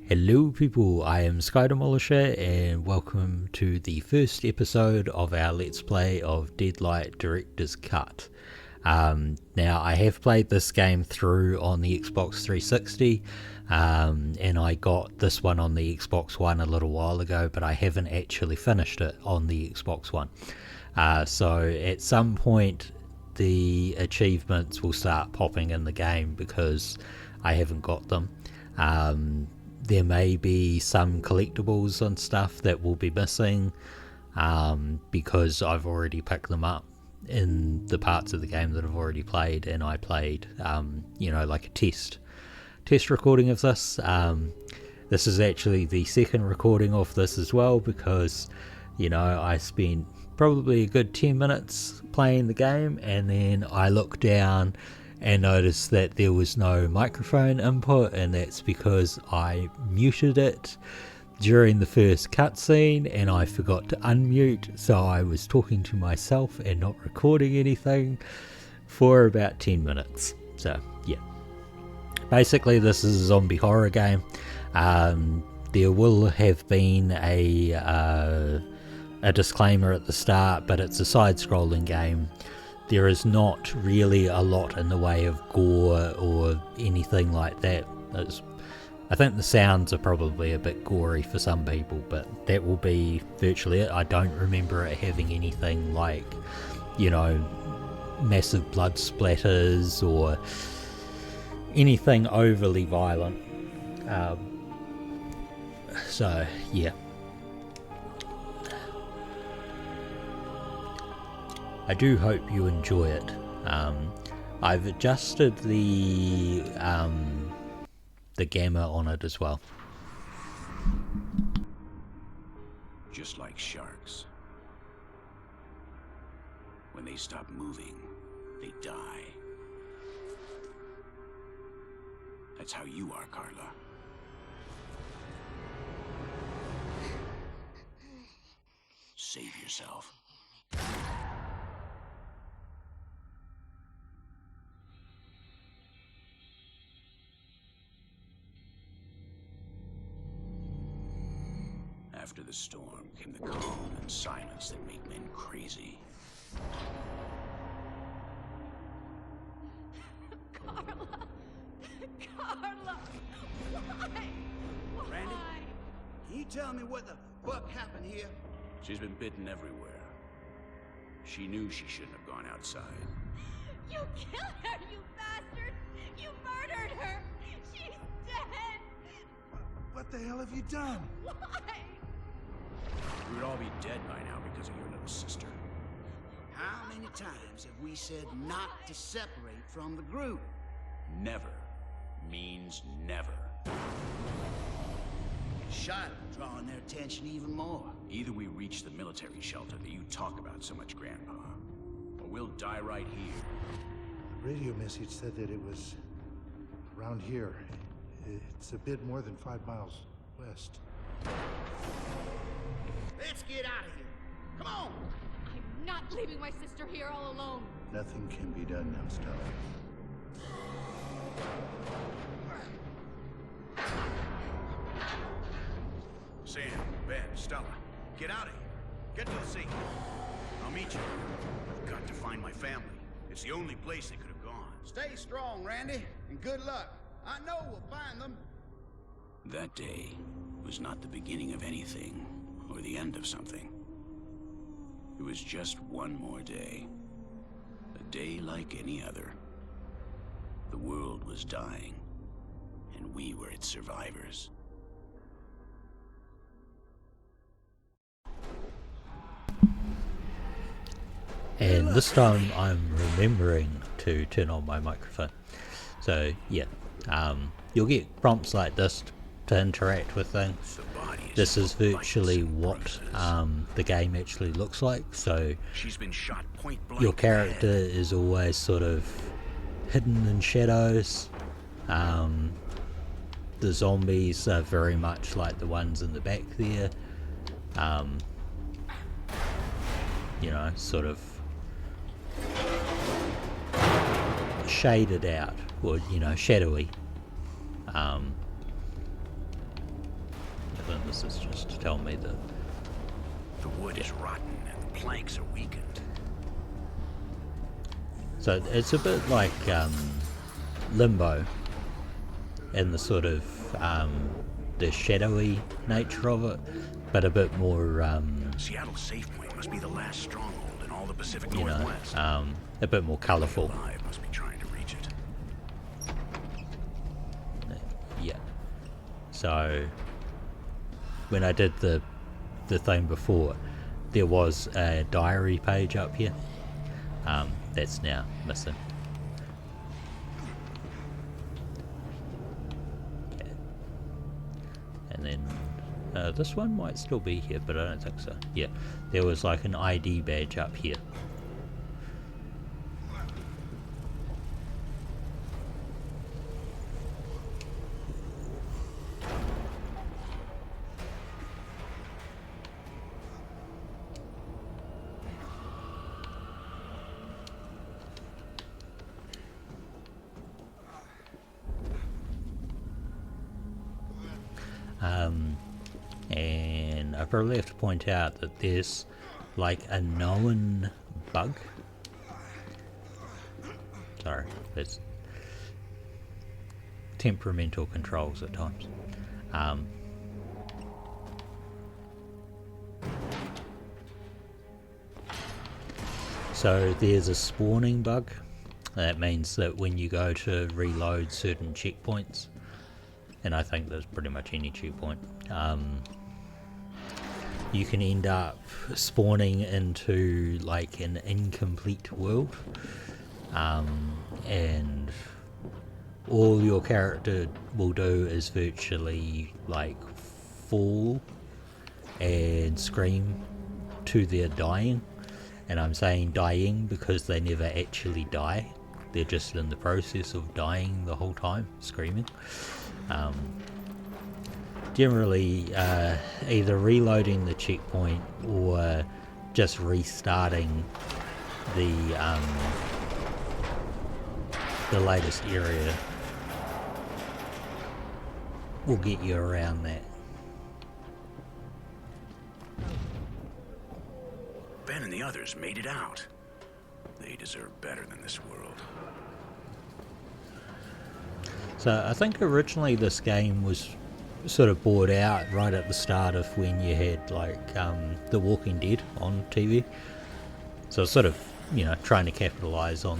Hello people, I am Sky Demolisher and welcome to the first episode of our Let's Play of Deadlight Director's Cut. Now I have played this game through on the Xbox 360 and I got this one on the Xbox One a little while ago, but I haven't actually finished it on the Xbox One. So at some point the achievements will start popping in the game because I haven't got them. There may be some collectibles and stuff that will be missing because I've already picked them up in the parts of the game that I've already played, and I played like a test recording of this. This is actually the second recording of this as well, because I spent probably a good 10 minutes playing the game, and then I looked down and noticed that there was no microphone input, and that's because I muted it during the first cutscene and I forgot to unmute, so I was talking to myself and not recording anything for about 10 minutes. So yeah, basically this is a zombie horror game. There will have been a disclaimer at the start, but it's a side-scrolling game. There is not really a lot in the way of gore or anything like that. I think the sounds are probably a bit gory for some people, but that will be virtually it. I don't remember it having anything like, massive blood splatters or anything overly violent. So, yeah. I do hope you enjoy it. I've adjusted the gamma on it as well. Just like sharks. When they stop moving, they die. That's how you are, Carla. Save yourself. After the storm came the calm and silence that make men crazy. Carla! Carla! Why? Randy, can you tell me what the fuck happened here? She's been bitten everywhere. She knew she shouldn't have gone outside. You killed her, you bastard! You murdered her! She's dead! What the hell have you done? Why? We would all be dead by now because of your little sister. How many times have we said not to separate from the group? Never means never. Shot drawing their attention even more. Either we reach the military shelter that you talk about so much, Grandpa, or we'll die right here. The radio message said that it was around here. It's a bit more than 5 miles west. Let's get out of here. Come on! I'm not leaving my sister here all alone. Nothing can be done now, Stella. Sam, Ben, Stella, get out of here. Get to the sea. I'll meet you. I've got to find my family. It's the only place they could have gone. Stay strong, Randy, and good luck. I know we'll find them. That day was not the beginning of anything, or the end of something. It was just one more day. A day like any other. The world was dying, and we were its survivors. And this time I'm remembering to turn on my microphone. So yeah, you'll get prompts like this to interact with things. This is virtually what the game actually looks like. So She's been shot point blank. your character is always sort of hidden in shadows. The zombies are very much like the ones in the back there. Sort of shaded out, or shadowy. tell me that. The wood is rotten and the planks are weakened. So it's a bit like Limbo, in the sort of the shadowy nature of it, but a bit more Seattle's safe point must be the last stronghold in all the Pacific you know, Northwest. a bit more colourful. Alive must be trying to reach it. Yeah. So when I did the thing before, there was a diary page up here. That's now missing. Okay. And then this one might still be here, but I don't think so. Yeah, there was like an ID badge up here. And I probably have to point out that there's like a known bug. Sorry, there's temperamental controls at times. So there's a spawning bug. That means that when you go to reload certain checkpoints, and I think there's pretty much any checkpoint, you can end up spawning into like an incomplete world, and all your character will do is virtually like fall and scream to their dying. And I'm saying dying because they never actually die, they're just in the process of dying the whole time, screaming. Generally either reloading the checkpoint or just restarting the latest area will get you around that. Ben and the others made it out. They deserve better than this world. So I think originally this game was sort of bought out right at the start of when you had like The Walking Dead on TV. So it's sort of, you know, trying to capitalize on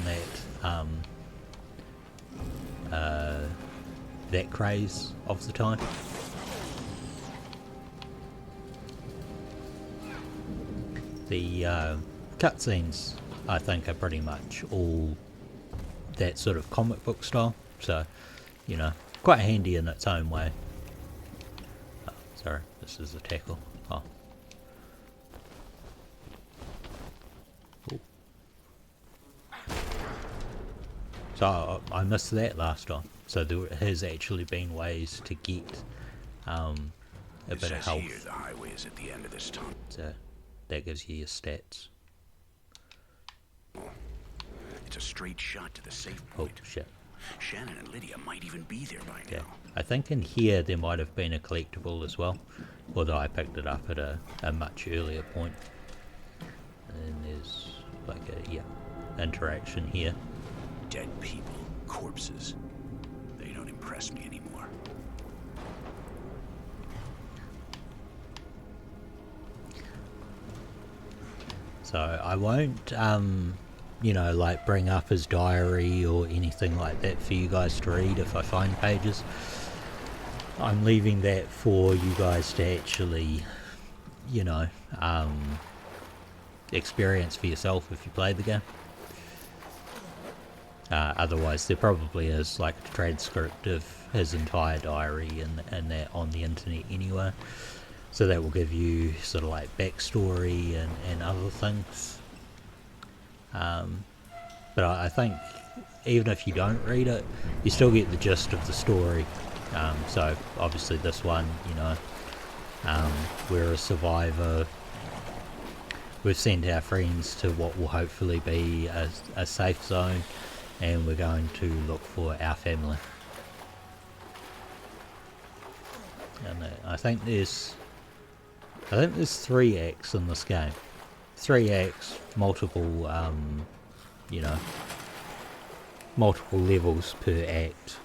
that craze of the time. The cutscenes, I think, are pretty much all that sort of comic book style. So, you know, quite handy in its own way. Oh, sorry, this is a tackle. Oh. Ooh. So I missed that last time. So there has actually been ways to get a bit of health. Here the highway is at the end of this tunnel. So that gives you your stats. It's a straight shot to the safe Oh point. shit. Shannon and Lydia might even be there by Yeah. now. I think in here there might have been a collectible as well, although I picked it up at a much earlier point. And there's like a interaction here. Dead people, corpses. They don't impress me anymore. So I won't you know, like bring up his diary or anything like that for you guys to read if I find pages. I'm leaving that for you guys to actually, you know, experience for yourself if you play the game. Otherwise there probably is like a transcript of his entire diary and that on the internet anyway. So that will give you sort of like backstory and other things. But I think even if you don't read it, you still get the gist of the story. So obviously this one, you know, we're a survivor. We've sent our friends to what will hopefully be a safe zone, and we're going to look for our family. And I think there's I think there's 3 acts in this game. 3 acts, multiple, you know, multiple levels per act.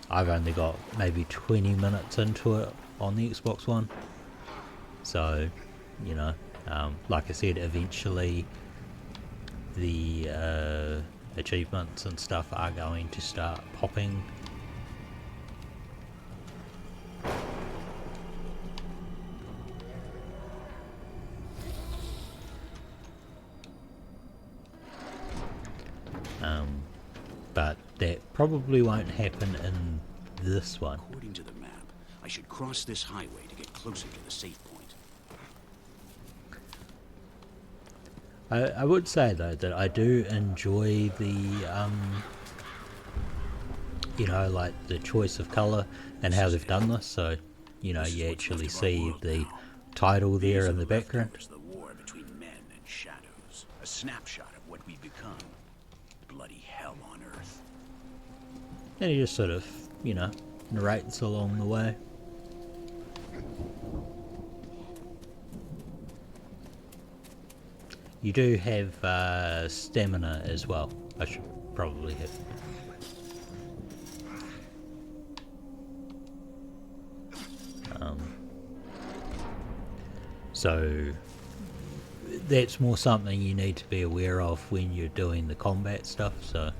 I've only got maybe 20 minutes into it on the Xbox One. So, you know, like I said, eventually the achievements and stuff are going to start popping. But that probably won't happen in this one. According to the map, I should cross this highway to get closer to the safe point. I would say though that I do enjoy the you know, like the choice of colour and how they've done this. So, you know, you actually see the title there in the background. The war between men and shadows. A snapshot of what we've become. Bloody hell on Earth. And he just sort of, you know, narrates along the way. You do have stamina as well. I should probably have. So that's more something you need to be aware of when you're doing the combat stuff. So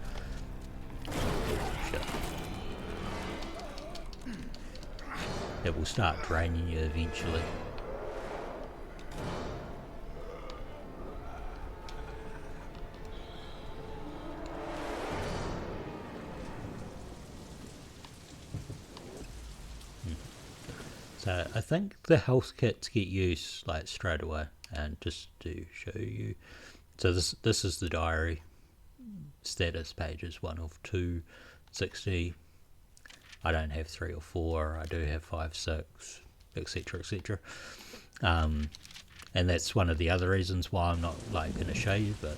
it will start draining you eventually. So I think the health kits get used like straight away, and just to show you, so this is the diary status pages 1 of 260. I don't have 3 or 4. I do have 5, 6, etc., etc. And that's one of the other reasons why I'm not like going to show you, but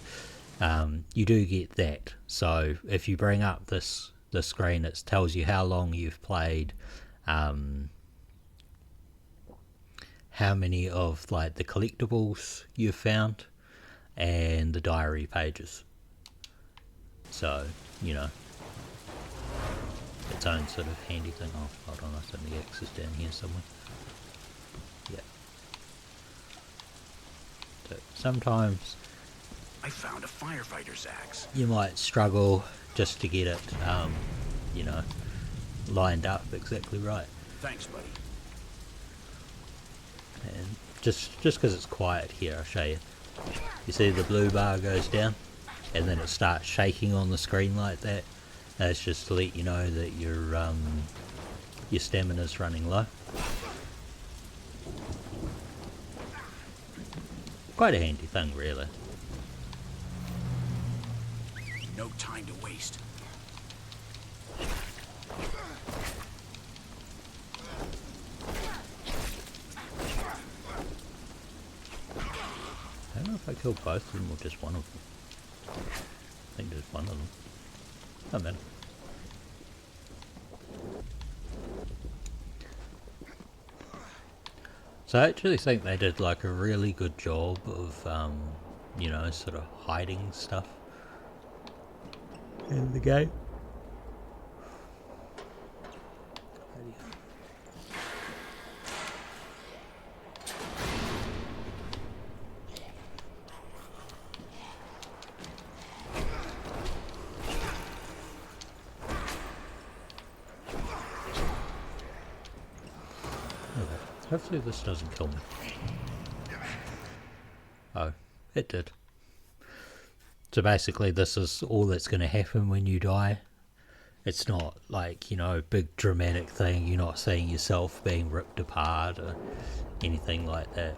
you do get that. So if you bring up the screen, it tells you how long you've played. How many of like the collectibles you've found, and the diary pages. So, you know, its own sort of handy thing. Oh, hold on, I think the X is down here somewhere. Yeah. So sometimes I found a firefighter's axe. you might struggle just to get it, you know, lined up exactly right. Thanks, buddy. And just because it's quiet here, I'll show you. You see the blue bar goes down, and then it starts shaking on the screen like that. That's just to let you know that your stamina's running low. Quite a handy thing, really. No time to waste. I don't know if I killed both of them or just one of them. I think just one of them. Oh man. So I actually think they did like a really good job of, you know, sort of hiding stuff in the game. Hopefully this doesn't kill me. Oh, it did. So basically this is all that's going to happen when you die. It's not like, you know, big dramatic thing. You're not seeing yourself being ripped apart or anything like that.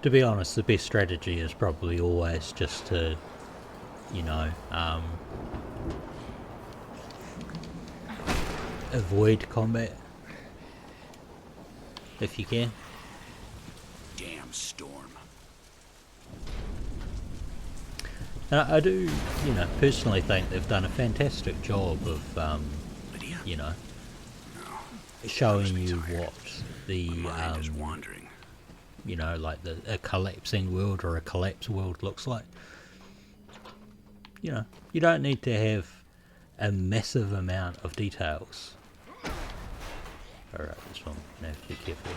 To be honest, the best strategy is probably always just to, you know, avoid combat if you can. Damn storm. And I do, personally think they've done a fantastic job of, Lydia? showing you tired. what the, My mind is wandering. like a collapsing world or a collapsed world looks like. You don't need to have a massive amount of details. Alright, this one, I'm gonna have to be careful.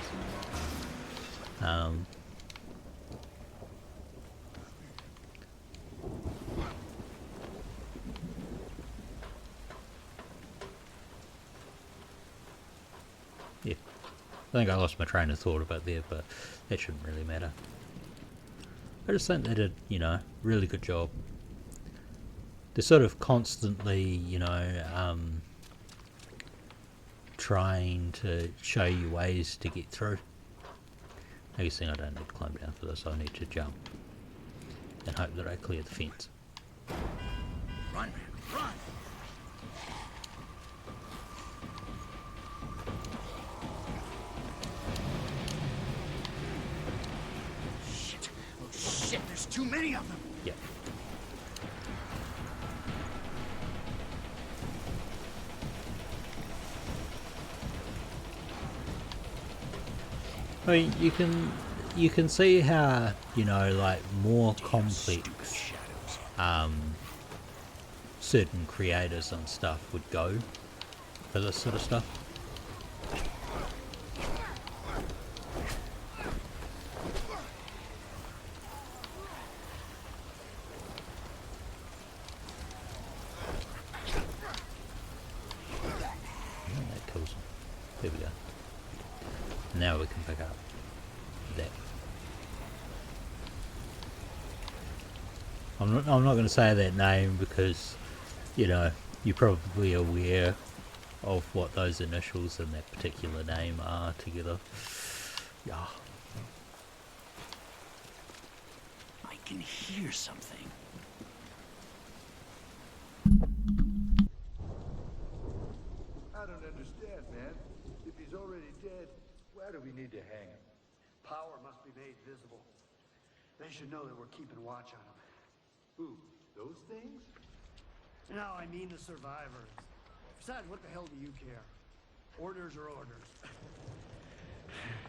Yeah, I think I lost my train of thought about there, but that shouldn't really matter. I just think they did, really good job. They're sort of constantly, trying to show you ways to get through. I guess I don't need to climb down for this, I need to jump and hope that I clear the fence. Run, run! Shit! Oh shit! There's too many of them. Yeah. I mean, you can see how, like more complex certain creators and stuff would go for this sort of stuff. That kills him. There we go. Now we can pick up that. I'm not going to say that name because, you're probably aware of what those initials in that particular name are together. Yeah. I can hear something. I don't understand, man. If he's already dead, why do we need to hang him? Power must be made visible. They should know that we're keeping watch on them. Who? Those things? No, I mean the survivors. Besides, what the hell do you care? Orders are orders.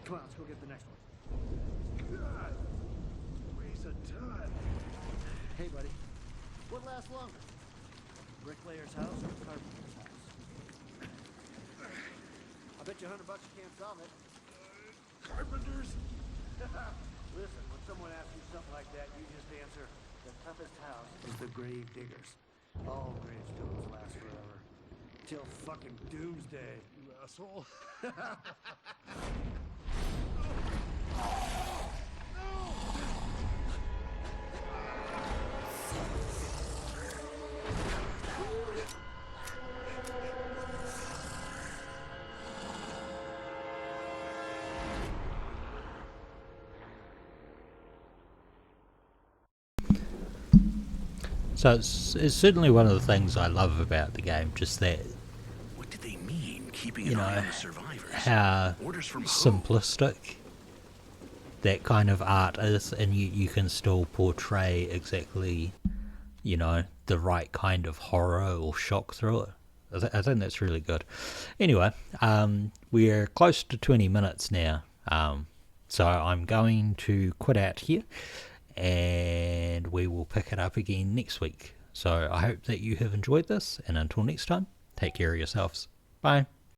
Come on, let's go get the next one. God! Waste of time. Hey, buddy. What lasts longer? Bricklayer's house or carpenter's house? I bet you $100 you can't solve it. Carpenters? Listen, when someone asks you something like that, you just answer, the toughest house is the grave diggers. All gravestones last forever. Till fucking doomsday. You asshole. So it's certainly one of the things I love about the game, just that, What did they mean, keeping an eye on the survivors? how Orders from who? simplistic that kind of art is, and you can still portray exactly, the right kind of horror or shock through it. I think that's really good. Anyway, we're close to 20 minutes now, so I'm going to quit out here, and we will pick it up again next week. So I hope that you have enjoyed this, and until next time, take care of yourselves. Bye.